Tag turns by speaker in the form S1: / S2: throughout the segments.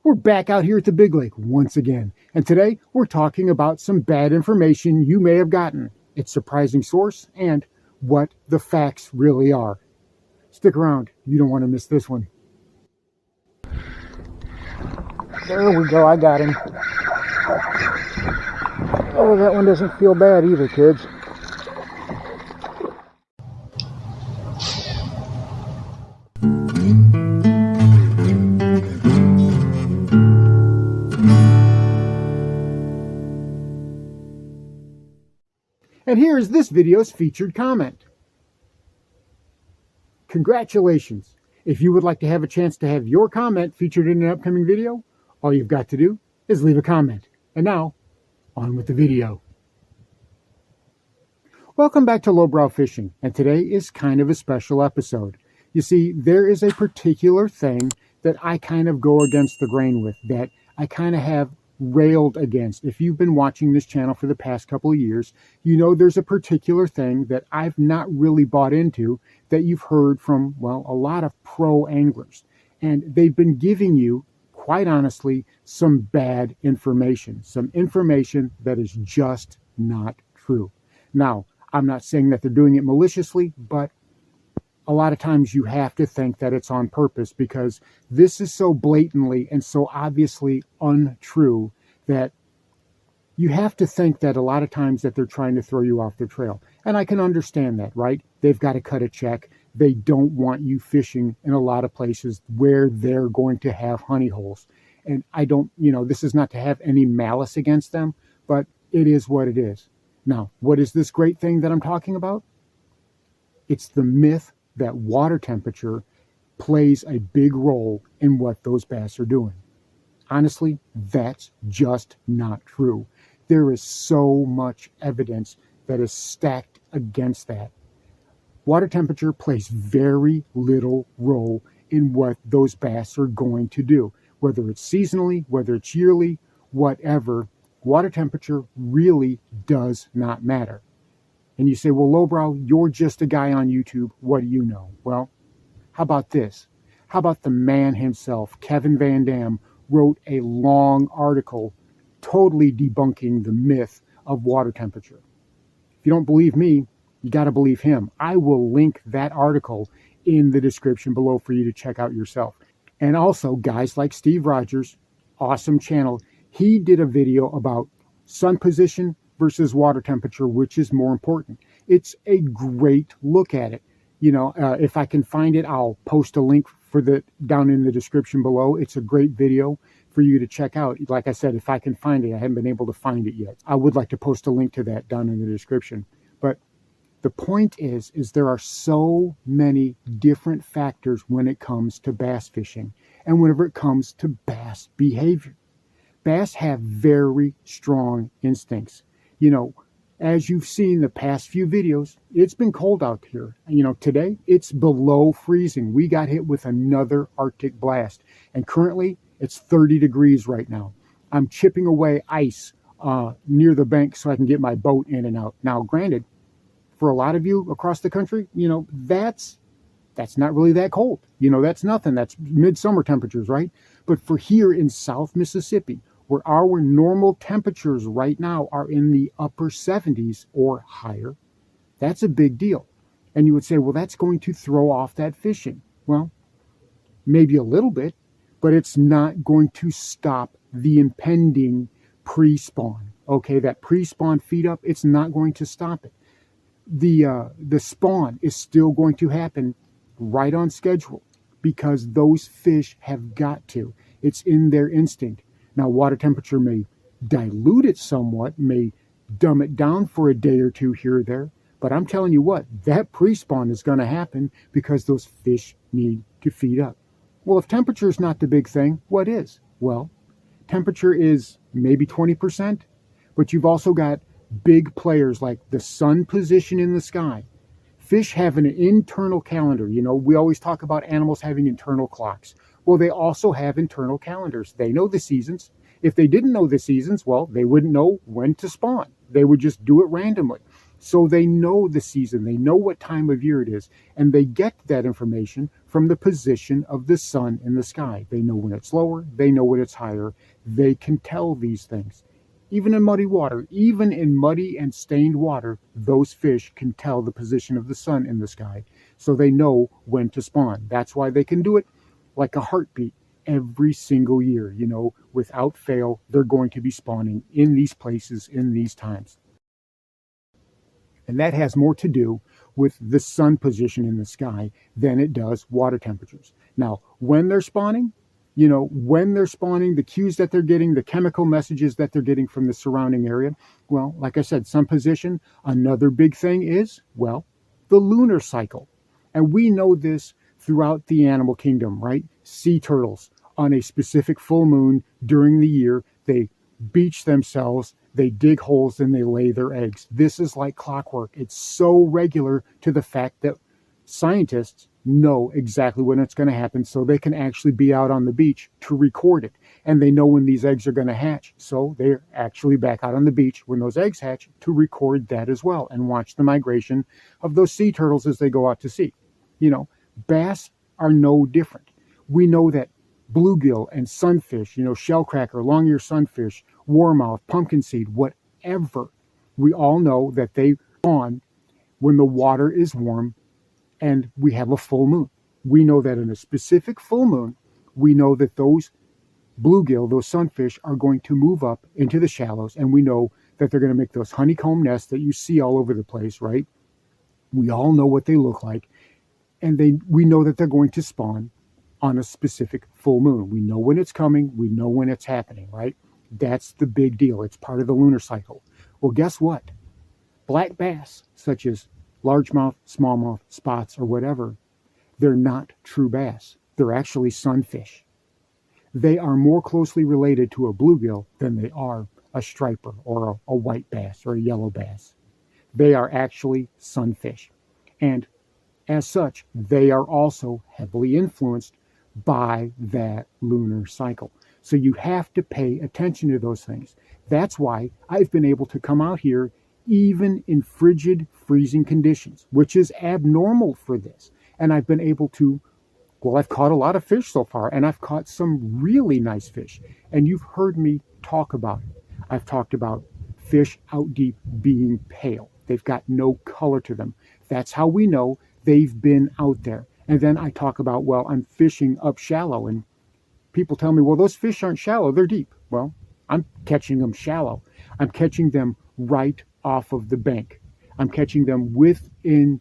S1: We're back out here at the Big Lake once again, and today we're talking about some bad information you may have gotten, its surprising source, and what the facts really are. Stick around, you don't want to miss this one. There we go, I got him. Oh, that one doesn't feel bad either, kids. And here is this video's featured comment. Congratulations! If you would like to have a chance to have your comment featured in an upcoming video, all you've got to do is leave a comment. And now, on with the video. Welcome back to Lowbrow Fishing, and today is kind of a special episode. You see, there is a particular thing that I kind of go against the grain with, that I kind of have railed against. If you've been watching this channel for the past couple of years, you know there's a particular thing that I've not really bought into that you've heard from, well, a lot of pro anglers. And they've been giving you, quite honestly, some bad information. Some information that is just not true. Now, I'm not saying that they're doing it maliciously, but a lot of times you have to think that it's on purpose, because this is so blatantly and so obviously untrue that you have to think that a lot of times that they're trying to throw you off the trail. And I can understand that, right? They've got to cut a check. They don't want you fishing in a lot of places where they're going to have honey holes. And I don't, this is not to have any malice against them, but it is what it is. Now, what is this great thing that I'm talking about? It's the myth that water temperature plays a big role in what those bass are doing. Honestly, that's just not true. There is so much evidence that is stacked against that. Water temperature plays very little role in what those bass are going to do. Whether it's seasonally, whether it's yearly, whatever, water temperature really does not matter. And you say, well, Lowbrow, you're just a guy on YouTube. What do you know? Well, how about this? How about the man himself, Kevin Van Dam, wrote a long article totally debunking the myth of water temperature. If you don't believe me, you got to believe him. I will link that article in the description below for you to check out yourself. And also, guys like Steve Rogers, awesome channel, he did a video about sun position versus water temperature, which is more important. It's a great look at it. If I can find it, I'll post a link for down in the description below. It's a great video for you to check out. Like I said, if I can find it, I haven't been able to find it yet. I would like to post a link to that down in the description. But the point is there are so many different factors when it comes to bass fishing and whenever it comes to bass behavior. Bass have very strong instincts. As you've seen the past few videos, it's been cold out here. Today it's below freezing. We got hit with another Arctic blast, and currently it's 30 degrees right now. I'm chipping away ice near the bank so I can get my boat in and out. Now, granted, for a lot of you across the country, that's not really that cold. That's nothing. That's midsummer temperatures, right? But for here in South Mississippi, where our normal temperatures right now are in the upper 70s or higher, that's a big deal. And you would say, well, that's going to throw off that fishing. Well, maybe a little bit, but it's not going to stop the impending pre-spawn. Okay, that pre-spawn feed up, it's not going to stop it. The spawn is still going to happen right on schedule because those fish have got to. It's in their instinct. Now, water temperature may dilute it somewhat, may dumb it down for a day or two here or there, but I'm telling you what, that pre-spawn is going to happen because those fish need to feed up. Well, if temperature is not the big thing, what is? Well, temperature is maybe 20%, but you've also got big players like the sun position in the sky. Fish have an internal calendar. We always talk about animals having internal clocks. Well, they also have internal calendars. They know the seasons. If they didn't know the seasons, well, they wouldn't know when to spawn. They would just do it randomly. So they know the season, they know what time of year it is, and they get that information from the position of the sun in the sky. They know when it's lower, they know when it's higher. They can tell these things. Even in muddy water, even in muddy and stained water, those fish can tell the position of the sun in the sky. So they know when to spawn. That's why they can do it like a heartbeat every single year. Without fail, they're going to be spawning in these places in these times. And that has more to do with the sun position in the sky than it does water temperatures. Now, when they're spawning, the cues that they're getting, the chemical messages that they're getting from the surrounding area, well, like I said, sun position. Another big thing is, well, the lunar cycle. And we know this throughout the animal kingdom, right? Sea turtles on a specific full moon during the year, they beach themselves, they dig holes, and they lay their eggs. This is like clockwork. It's so regular to the fact that scientists know exactly when it's going to happen, so they can actually be out on the beach to record it. And they know when these eggs are going to hatch, so they're actually back out on the beach when those eggs hatch to record that as well and watch the migration of those sea turtles as they go out to sea. Bass are no different. We know that bluegill and sunfish, shellcracker, long-ear sunfish, warmouth, pumpkin seed, whatever, we all know that they spawn when the water is warm and we have a full moon. We know that in a specific full moon, we know that those bluegill, those sunfish, are going to move up into the shallows, and we know that they're going to make those honeycomb nests that you see all over the place, right? We all know what they look like, and we know that they're going to spawn on a specific full moon. We know when it's coming, we know when it's happening, right? That's the big deal. It's part of the lunar cycle. Well, guess what? Black bass, such as largemouth, smallmouth, spots, or whatever, they're not true bass. They're actually sunfish. They are more closely related to a bluegill than they are a striper or a white bass or a yellow bass. They are actually sunfish. And as such, they are also heavily influenced by that lunar cycle. So you have to pay attention to those things. That's why I've been able to come out here even in frigid, freezing conditions, which is abnormal for this. And I've been able to, I've caught a lot of fish so far, and I've caught some really nice fish. And you've heard me talk about it. I've talked about fish out deep being pale. They've got no color to them. That's how we know they've been out there. And then I talk about, I'm fishing up shallow, and people tell me, those fish aren't shallow, they're deep. Well, I'm catching them shallow. I'm catching them right off of the bank. I'm catching them within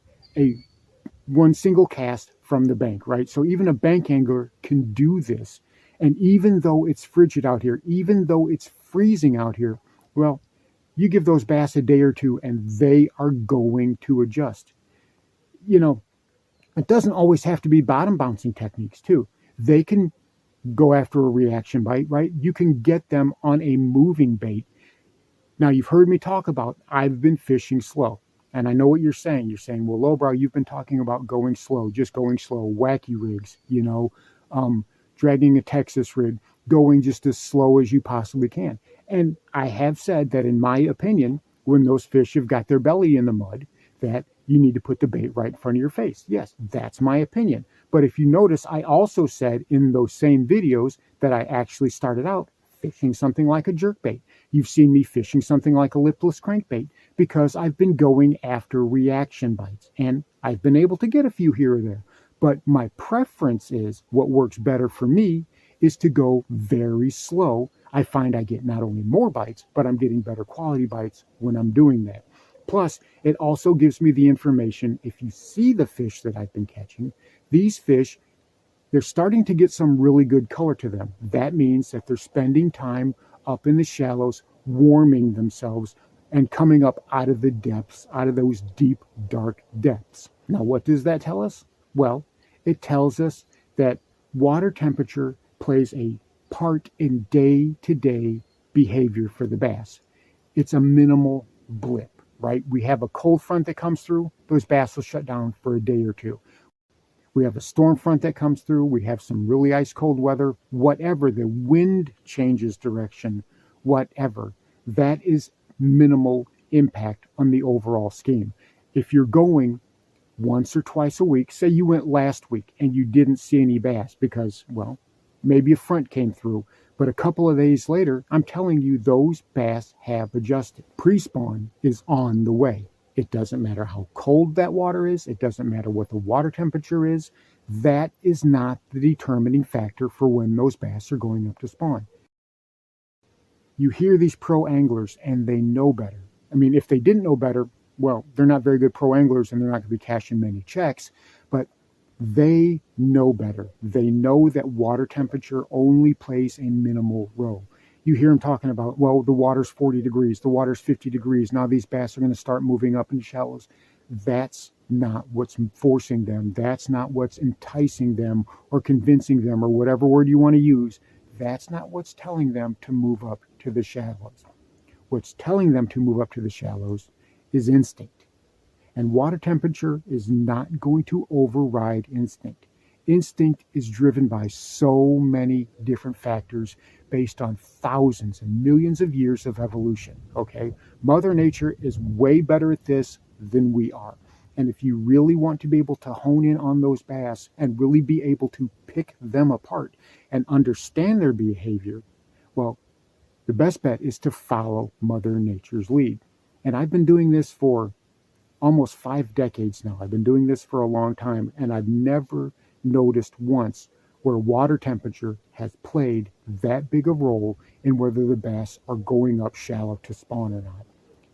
S1: one single cast from the bank, right? So even a bank angler can do this. And even though it's frigid out here, even though it's freezing out here, you give those bass a day or two and they are going to adjust. It doesn't always have to be bottom bouncing techniques too. They can go after a reaction bite, right? You can get them on a moving bait. Now, you've heard me talk about I've been fishing slow. And I know what you're saying. You're saying, Lowbrow, you've been talking about going slow, just going slow, wacky rigs, dragging a Texas rig, going just as slow as you possibly can. And I have said that, in my opinion, when those fish have got their belly in the mud, that you need to put the bait right in front of your face. Yes, that's my opinion. But if you notice, I also said in those same videos that I actually started out fishing something like a jerkbait. You've seen me fishing something like a lipless crankbait because I've been going after reaction bites, and I've been able to get a few here or there. But my preference is, what works better for me is to go very slow. I find I get not only more bites, but I'm getting better quality bites when I'm doing that. Plus, it also gives me the information, if you see the fish that I've been catching, these fish, they're starting to get some really good color to them. That means that they're spending time up in the shallows, warming themselves, and coming up out of the depths, out of those deep, dark depths. Now, what does that tell us? Well, it tells us that water temperature plays a part in day-to-day behavior for the bass. It's a minimal blip, right? We have a cold front that comes through, those bass will shut down for a day or two. We have a storm front that comes through, we have some really ice cold weather, whatever, the wind changes direction, whatever. That is minimal impact on the overall scheme. If you're going once or twice a week, say you went last week and you didn't see any bass because, well, maybe a front came through, but a couple of days later, I'm telling you, those bass have adjusted. Pre-spawn is on the way. It doesn't matter how cold that water is. It doesn't matter what the water temperature is. That is not the determining factor for when those bass are going up to spawn. You hear these pro anglers and they know better. I mean, if they didn't know better, well, they're not very good pro anglers and they're not going to be cashing many checks, but they know better. They know that water temperature only plays a minimal role. You hear them talking about, well, the water's 40 degrees, the water's 50 degrees. Now these bass are going to start moving up into shallows. That's not what's forcing them. That's not what's enticing them or convincing them or whatever word you want to use. That's not what's telling them to move up to the shallows. What's telling them to move up to the shallows is instinct. And water temperature is not going to override instinct. Instinct is driven by so many different factors based on thousands and millions of years of evolution, okay? Mother Nature is way better at this than we are. And if you really want to be able to hone in on those bass and really be able to pick them apart and understand their behavior, well, the best bet is to follow Mother Nature's lead. And I've been doing this for almost 5 decades now. I've been doing this for a long time, and I've never noticed once where water temperature has played that big a role in whether the bass are going up shallow to spawn or not.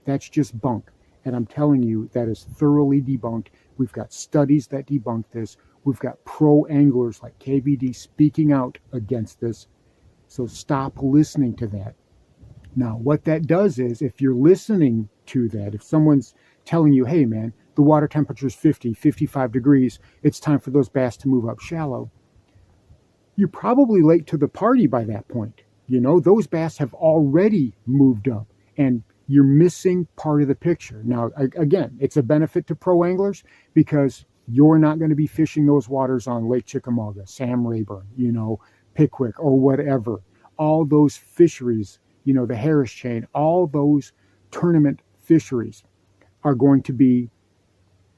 S1: That's just bunk. And I'm telling you, that is thoroughly debunked. We've got studies that debunk this. We've got pro anglers like KVD speaking out against this. So stop listening to that. Now, what that does is, if you're listening to that, if someone's telling you, hey man, the water temperature is 50, 55 degrees, it's time for those bass to move up shallow, you're probably late to the party by that point. You know, those bass have already moved up and you're missing part of the picture. Now, again, it's a benefit to pro anglers because you're not going to be fishing those waters on Lake Chickamauga, Sam Rayburn, you know, Pickwick or whatever. All those fisheries, you know, the Harris Chain, all those tournament fisheries are going to be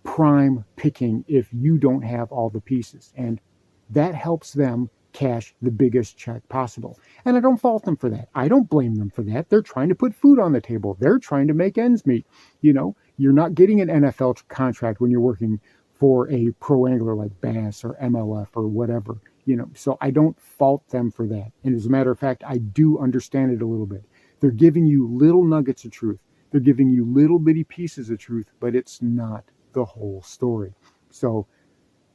S1: prime picking if you don't have all the pieces. And that helps them cash the biggest check possible. And I don't fault them for that. I don't blame them for that. They're trying to put food on the table. They're trying to make ends meet. You know, you're not getting an NFL contract when you're working for a pro angler like Bass or MLF or whatever, you know. So I don't fault them for that. And as a matter of fact, I do understand it a little bit. They're giving you little nuggets of truth. They're giving you little bitty pieces of truth, but it's not the whole story. So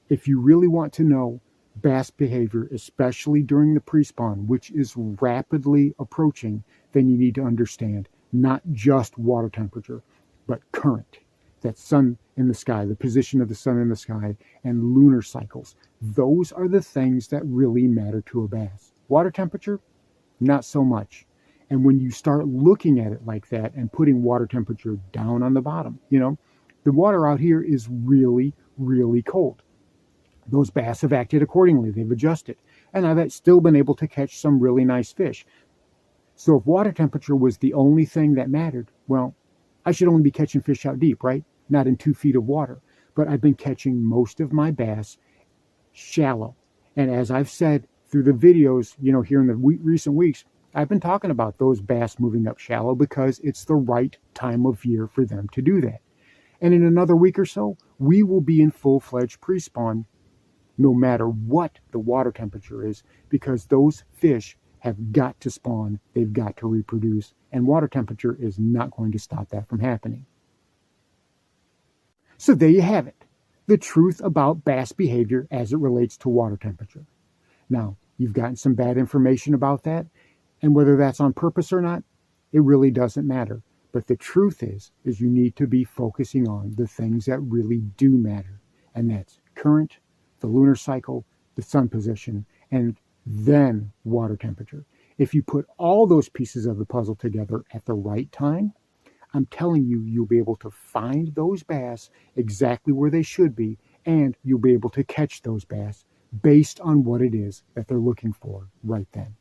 S1: if you really want to know bass behavior, especially during the pre-spawn, which is rapidly approaching, then you need to understand not just water temperature, but current, that sun in the sky, the position of the sun in the sky, and lunar cycles. Those are the things that really matter to a bass. Water temperature, not so much. And when you start looking at it like that and putting water temperature down on the bottom, you know, the water out here is really, really cold. Those bass have acted accordingly. They've adjusted. And I've still been able to catch some really nice fish. So if water temperature was the only thing that mattered, well, I should only be catching fish out deep, right? Not in 2 feet of water. But I've been catching most of my bass shallow. And as I've said through the videos, you know, here in the recent weeks, I've been talking about those bass moving up shallow because it's the right time of year for them to do that. And in another week or so, we will be in full-fledged pre-spawn no matter what the water temperature is, because those fish have got to spawn, they've got to reproduce, and water temperature is not going to stop that from happening. So there you have it, the truth about bass behavior as it relates to water temperature. Now, you've gotten some bad information about that, and whether that's on purpose or not, it really doesn't matter. But the truth is you need to be focusing on the things that really do matter, and that's current, the lunar cycle, the sun position, and then water temperature. If you put all those pieces of the puzzle together at the right time, I'm telling you, you'll be able to find those bass exactly where they should be, and you'll be able to catch those bass based on what it is that they're looking for right then.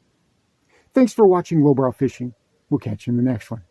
S1: Thanks for watching Lowbrow Fishing. We'll catch you in the next one.